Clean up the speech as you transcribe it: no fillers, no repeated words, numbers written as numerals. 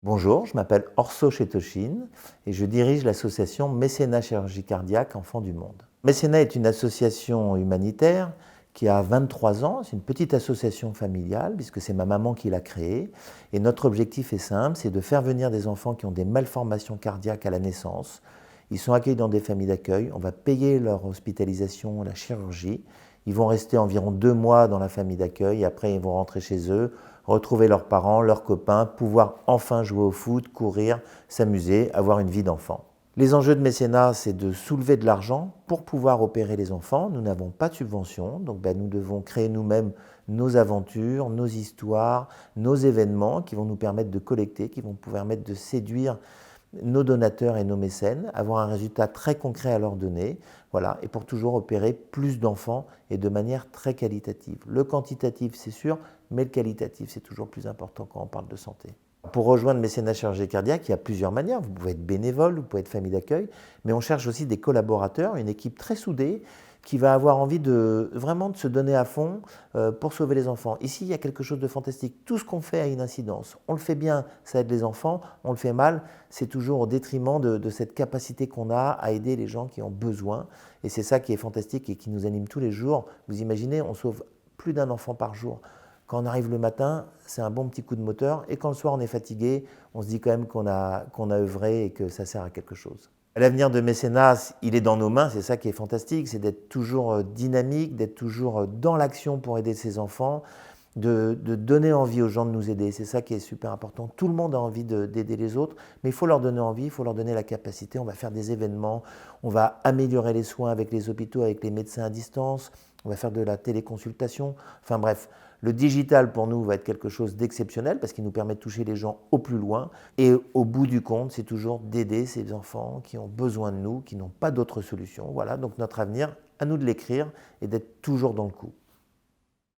Bonjour, je m'appelle Orso Chetoshin et je dirige l'association Mécénat Chirurgie Cardiaque Enfants du Monde. Mécénat est une association humanitaire qui a 23 ans, c'est une petite association familiale puisque c'est ma maman qui l'a créée et notre objectif est simple, c'est de faire venir des enfants qui ont des malformations cardiaques à la naissance. Ils sont accueillis dans des familles d'accueil, on va payer leur hospitalisation, la chirurgie. Ils vont rester environ 2 mois dans la famille d'accueil, après ils vont rentrer chez eux, retrouver leurs parents, leurs copains, pouvoir enfin jouer au foot, courir, s'amuser, avoir une vie d'enfant. Les enjeux de mécénat, c'est de soulever de l'argent pour pouvoir opérer les enfants. Nous n'avons pas de subvention, donc nous devons créer nous-mêmes nos aventures, nos histoires, nos événements qui vont nous permettre de collecter, qui vont nous permettre de séduire nos donateurs et nos mécènes, avoir un résultat très concret à leur donner, voilà, et pour toujours opérer plus d'enfants et de manière très qualitative. Le quantitatif, c'est sûr, mais le qualitatif, c'est toujours plus important quand on parle de santé. Pour rejoindre Mécénat Chirurgie Cardiaque, il y a plusieurs manières. Vous pouvez être bénévole, vous pouvez être famille d'accueil, mais on cherche aussi des collaborateurs, une équipe très soudée qui va avoir envie de vraiment de se donner à fond pour sauver les enfants. Ici, il y a quelque chose de fantastique. Tout ce qu'on fait a une incidence. On le fait bien, ça aide les enfants. On le fait mal, c'est toujours au détriment de cette capacité qu'on a à aider les gens qui ont besoin. Et c'est ça qui est fantastique et qui nous anime tous les jours. Vous imaginez, on sauve plus d'un enfant par jour. Quand on arrive le matin, c'est un bon petit coup de moteur. Et quand le soir, on est fatigué, on se dit quand même qu'on a œuvré et que ça sert à quelque chose. L'avenir de Mécénat, il est dans nos mains, c'est ça qui est fantastique, c'est d'être toujours dynamique, d'être toujours dans l'action pour aider ses enfants, de donner envie aux gens de nous aider. C'est ça qui est super important. Tout le monde a envie d'aider les autres, mais il faut leur donner envie, il faut leur donner la capacité. On va faire des événements, on va améliorer les soins avec les hôpitaux, avec les médecins à distance, on va faire de la téléconsultation. Enfin bref, le digital pour nous va être quelque chose d'exceptionnel parce qu'il nous permet de toucher les gens au plus loin. Et au bout du compte, c'est toujours d'aider ces enfants qui ont besoin de nous, qui n'ont pas d'autre solution. Voilà, donc notre avenir, à nous de l'écrire et d'être toujours dans le coup.